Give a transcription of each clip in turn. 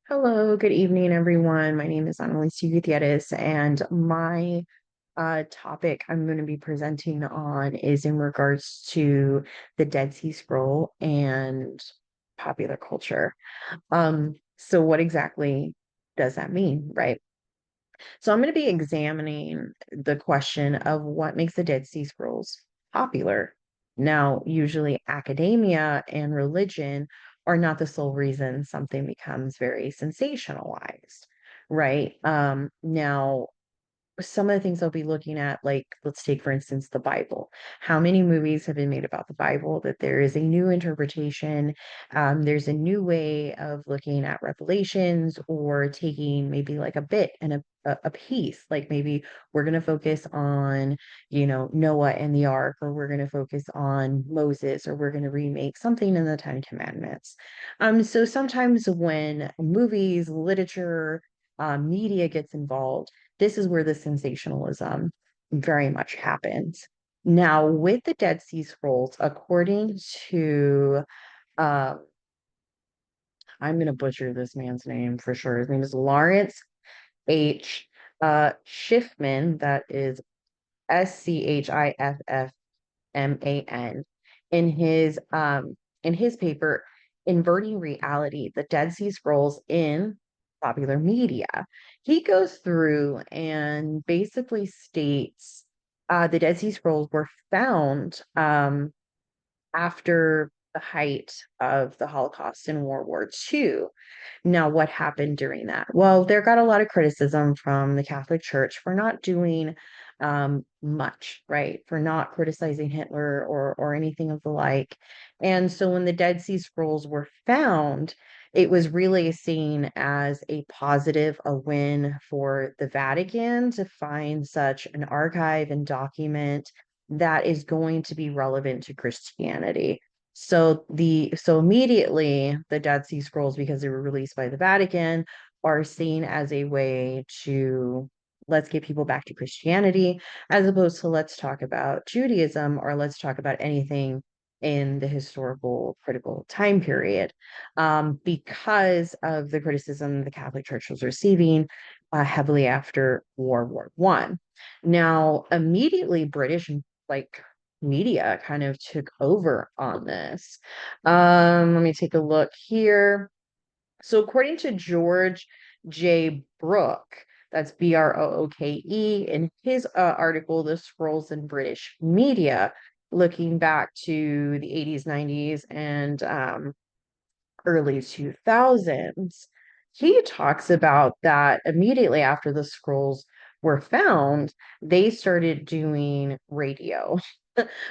Hello, good evening, everyone. My name is Annalise Gutierrez, and my topic I'm going to be presenting on is in regards to the Dead Sea Scroll and popular culture. So what exactly does that mean, right? So I'm going to be examining the question of what makes the Dead Sea Scrolls popular. Now, usually academia and religion are not the sole reason something becomes very sensationalized, right? Now, some of the things I'll be looking at, like let's take for instance the Bible. How many movies have been made about the Bible that there is a new interpretation? There's a new way of looking at revelations or taking maybe like a bit and a piece. Like maybe we're going to focus on, Noah and the Ark, or we're going to focus on Moses, or we're going to remake something in the Ten Commandments. So sometimes when movies, literature, media gets involved, this is where the sensationalism very much happens. Now, with the Dead Sea Scrolls, according to, uh, I'm going to butcher this man's name for sure. His name is Lawrence H. Schiffman. That is Schiffman. In his paper, Inverting Reality, the Dead Sea Scrolls in Popular Media. He goes through and basically states the Dead Sea Scrolls were found after the height of the Holocaust in World War II. Now, what happened during that? Well, there got a lot of criticism from the Catholic Church for not doing much, right? For not criticizing Hitler or anything of the like. And so when the Dead Sea Scrolls were found, it was really seen as a positive, a win for the Vatican to find such an archive and document that is going to be relevant to Christianity. So immediately the Dead Sea Scrolls, because they were released by the Vatican, are seen as a way to let's get people back to Christianity, as opposed to let's talk about Judaism or let's talk about anything in the historical critical time period. Because of the criticism the Catholic Church was receiving heavily after World War One. Now, immediately British like media kind of took over on this. Let me take a look here. So, according to George J. Brooke, that's Brooke, in his article, The Scrolls in British Media, looking back to the 80s, 90s, and early 2000s, he talks about that immediately after the scrolls were found, they started doing radio.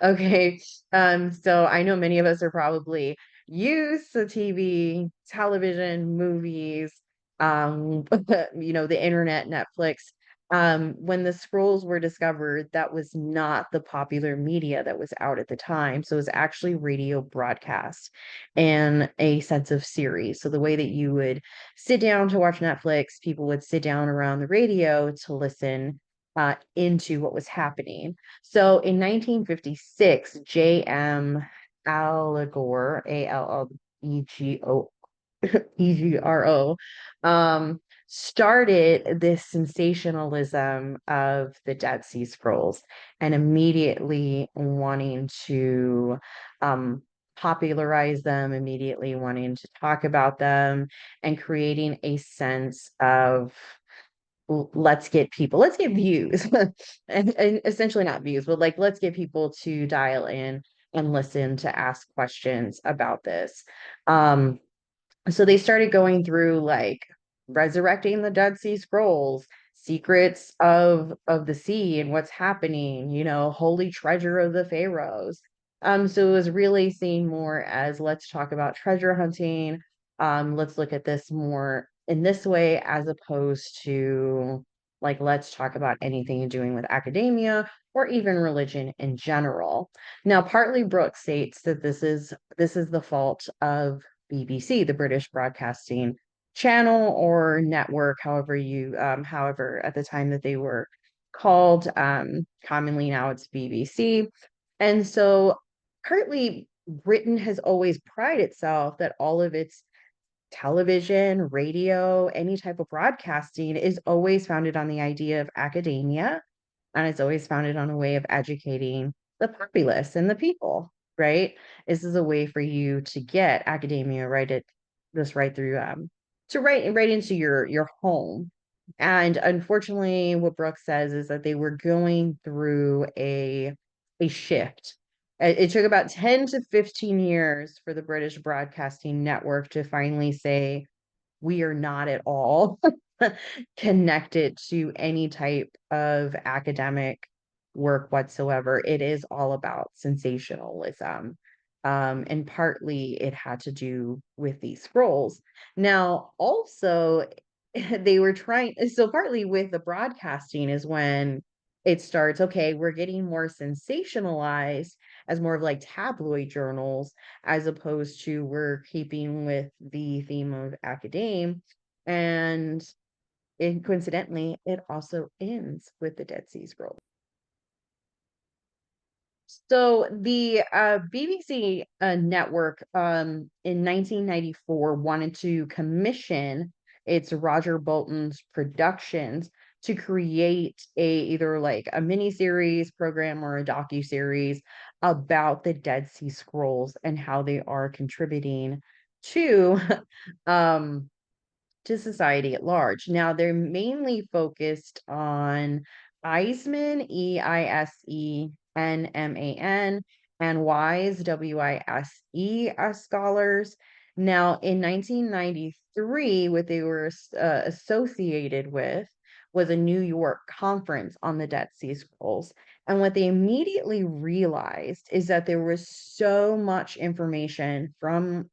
Okay. So I know many of us are probably used to TV, television, movies, the internet, Netflix. When the scrolls were discovered, that was not the popular media that was out at the time. So it was actually radio broadcast and a sense of series. So the way that you would sit down to watch Netflix, people would sit down around the radio to listen into what was happening. So in 1956, J.M. Allegor, Egro, started this sensationalism of the Dead Sea Scrolls and immediately wanting to um, popularize them, immediately wanting to talk about them, and creating a sense of let's get views and essentially not views, but like let's get people to dial in and listen to ask questions about this. Um, so they started going through like resurrecting the Dead Sea Scrolls, secrets of the sea and what's happening, holy treasure of the pharaohs. So it was really seen more as let's talk about treasure hunting. Let's look at this more in this way as opposed to like let's talk about anything doing with academia or even religion in general. Now, partly Brooke states that this is the fault of BBC, the British Broadcasting Channel or network, however, at the time that they were called, commonly now it's BBC. And so, currently, Britain has always prided itself that all of its television, radio, any type of broadcasting is always founded on the idea of academia, and it's always founded on a way of educating the populace and the people, right? This is a way for you to get academia right through to right into your home. And unfortunately, what Brooks says is that they were going through a shift. It took about 10 to 15 years for the British Broadcasting Network to finally say, we are not at all connected to any type of academic work whatsoever. It is all about sensationalism. And partly it had to do with these scrolls. Now, also, they were trying, so partly with the broadcasting is when it starts, okay, we're getting more sensationalized as more of like tabloid journals, as opposed to we're keeping with the theme of academe. And coincidentally, it also ends with the Dead Sea Scrolls. So the BBC network in 1994 wanted to commission its Roger Bolton's Productions to create either like a mini series program or a docu-series about the Dead Sea Scrolls and how they are contributing to um society at large. Now they're mainly focused on Eisman, Eisenman, and Wise, Wise scholars. Now in 1993, what they were associated with was a New York conference on the Dead Sea Scrolls. And what they immediately realized is that there was so much information from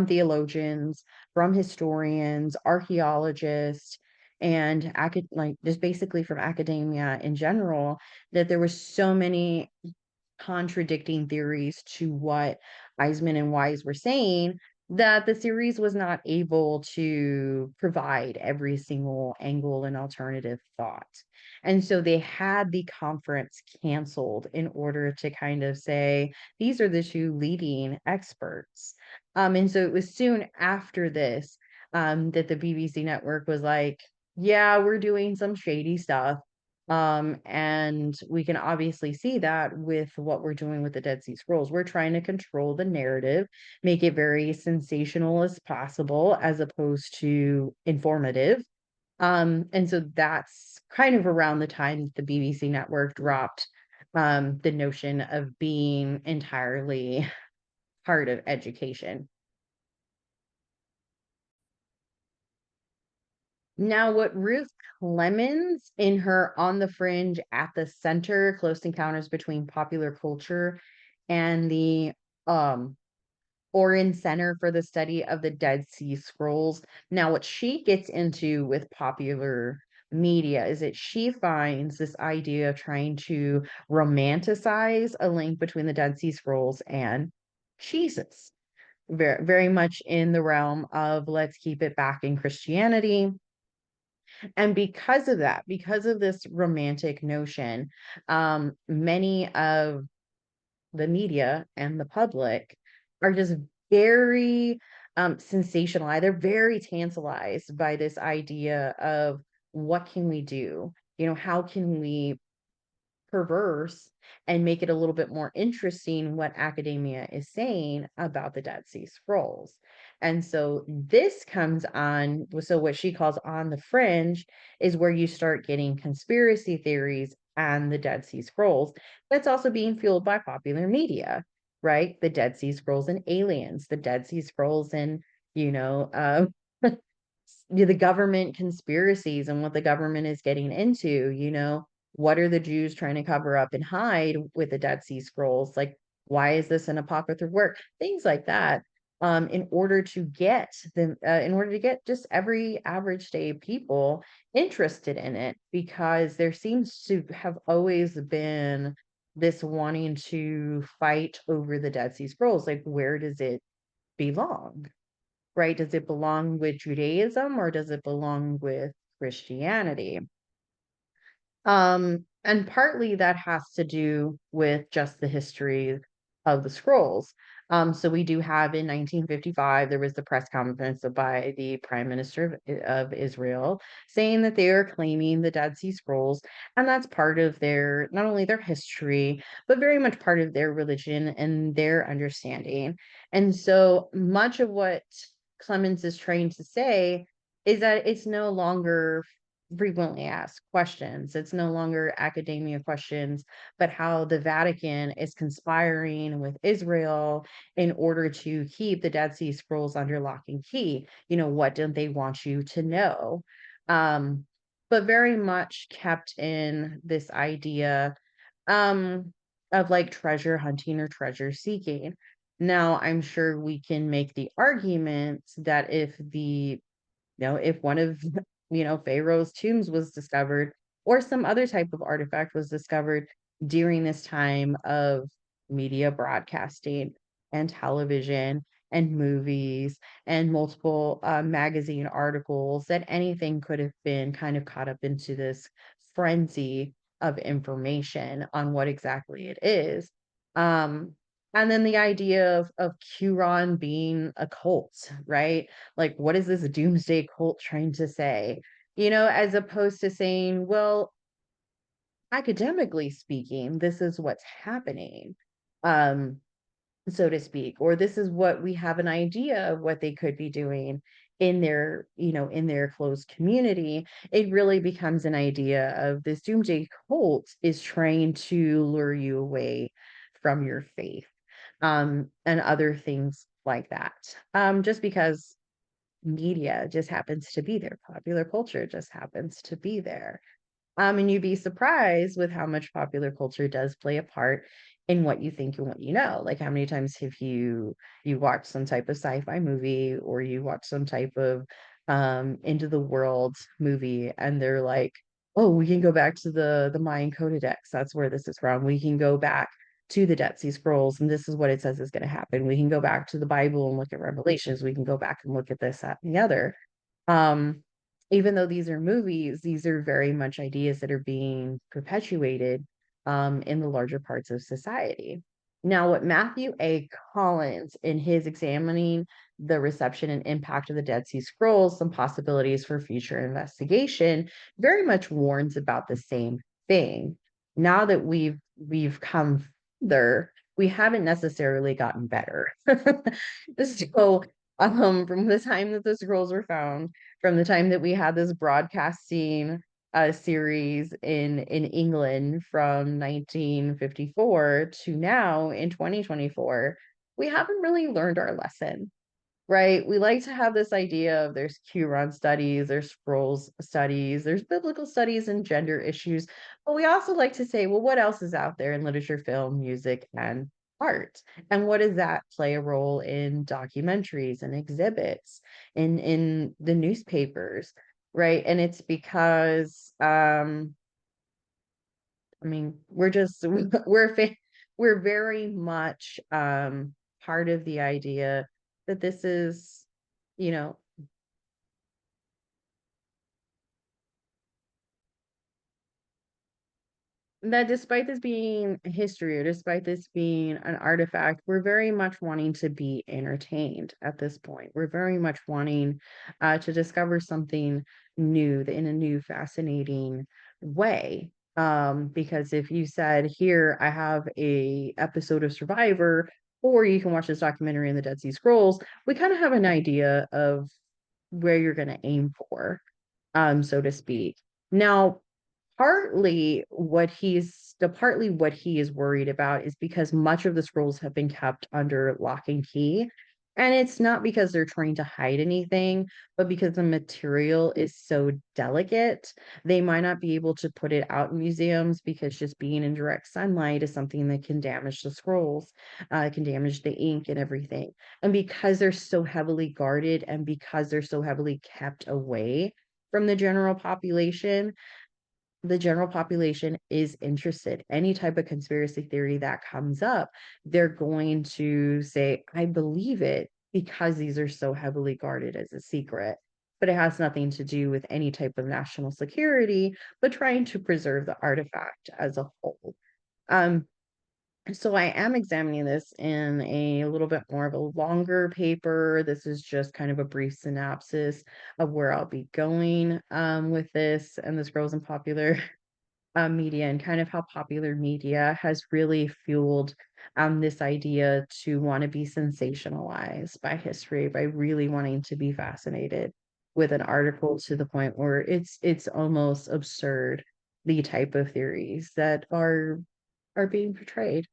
theologians, from historians, archaeologists, and like just basically from academia in general, that there were so many contradicting theories to what Eisman and Wise were saying, that the series was not able to provide every single angle and alternative thought. And so they had the conference canceled in order to kind of say, these are the two leading experts. And so it was soon after this that the BBC network was like, yeah, we're doing some shady stuff. And we can obviously see that with what we're doing with the Dead Sea Scrolls. We're trying to control the narrative, make it very sensational as possible, as opposed to informative. And so that's kind of around the time the BBC network dropped the notion of being entirely part of education. Now, what Ruth Clemens in her On the Fringe at the Center, Close Encounters Between Popular Culture and the Oren Center for the Study of the Dead Sea Scrolls. Now, what she gets into with popular media is that she finds this idea of trying to romanticize a link between the Dead Sea Scrolls and Jesus. Very, very much in the realm of let's keep it back in Christianity. And because of that, because of this romantic notion, many of the media and the public are just very sensationalized. They're very tantalized by this idea of what can we do? You know, how can we perverse and make it a little bit more interesting what academia is saying about the Dead Sea Scrolls. And so this comes on, so what she calls on the fringe is where you start getting conspiracy theories and the Dead Sea Scrolls. That's also being fueled by popular media, right? The Dead Sea Scrolls and aliens, the Dead Sea Scrolls and, you know, the government conspiracies and what the government is getting into, you know, what are the Jews trying to cover up and hide with the Dead Sea Scrolls? Like, why is this an apocryphal work? Things like that. In order to get them, in order to get just every average day people interested in it, because there seems to have always been this wanting to fight over the Dead Sea Scrolls. Like, where does it belong? Right? Does it belong with Judaism or does it belong with Christianity? And partly that has to do with just the history of the scrolls. So we do have in 1955, there was the press conference by the Prime Minister of Israel saying that they are claiming the Dead Sea Scrolls, and that's part of their, not only their history, but very much part of their religion and their understanding. And so much of what Clemens is trying to say is that it's no longer frequently asked questions. It's no longer academia questions, but how the Vatican is conspiring with Israel in order to keep the Dead Sea Scrolls under lock and key. You know, what don't they want you to know? Um, but very much kept in this idea um, of like treasure hunting or treasure seeking. Now, I'm sure we can make the argument that if one of Pharaoh's tombs was discovered or some other type of artifact was discovered during this time of media broadcasting and television and movies and multiple magazine articles, that anything could have been kind of caught up into this frenzy of information on what exactly it is. Um, and then the idea of Qumran being a cult, right? Like, what is this doomsday cult trying to say? As opposed to saying, well, academically speaking, this is what's happening, um, so to speak, or this is what we have an idea of what they could be doing in their closed community. It really becomes an idea of this doomsday cult is trying to lure you away from your faith, and other things like that. Just because media just happens to be there. Popular culture just happens to be there. And you'd be surprised with how much popular culture does play a part in what you think and what you know. Like, how many times have you watch some type of sci-fi movie, or you watch some type of into the world movie, and they're like, oh, we can go back to the Mayan Codex. That's where this is from. We can go back to the Dead Sea Scrolls, and this is what it says is going to happen. We can go back to the Bible and look at Revelations. We can go back and look at this, that, and the other. Um, Even though these are movies, these are very much ideas that are being perpetuated in the larger parts of society. Now, what Matthew A. Collins, in his examining the reception and impact of the Dead Sea Scrolls, some possibilities for future investigation, very much warns about the same thing. Now that we've come further, we haven't necessarily gotten better. So, from the time that the scrolls were found, from the time that we had this broadcasting series in England from 1954 to now in 2024, we haven't really learned our lesson, right? We like to have this idea of there's Qumran studies, there's scrolls studies, there's biblical studies and gender issues, but we also like to say, well, what else is out there in literature, film, music, and art? And what does that play a role in documentaries and exhibits, in the newspapers, right? And it's because I mean, we're just we're very much part of the idea that this is, you know, that despite this being history, or despite this being an artifact, we're very much wanting to be entertained at this point. We're very much wanting to discover something new in a new, fascinating way. Because if you said, here, I have a episode of Survivor, or you can watch this documentary in the Dead Sea Scrolls, we kind of have an idea of where you're going to aim for, so to speak. Now, partly what he is worried about is because much of the scrolls have been kept under lock and key. And it's not because they're trying to hide anything, but because the material is so delicate, they might not be able to put it out in museums, because just being in direct sunlight is something that can damage the scrolls, can damage the ink and everything. And because they're so heavily guarded, and because they're so heavily kept away from the general population is interested. Any type of conspiracy theory that comes up, they're going to say, I believe it, because these are so heavily guarded as a secret. But it has nothing to do with any type of national security, but trying to preserve the artifact as a whole. Um, So I am examining this in a little bit more of a longer paper. This is just kind of a brief synopsis of where I'll be going with this, and this grows in popular media, and kind of how popular media has really fueled this idea to want to be sensationalized by history, by really wanting to be fascinated with an article to the point where it's almost absurd, the type of theories that are being portrayed.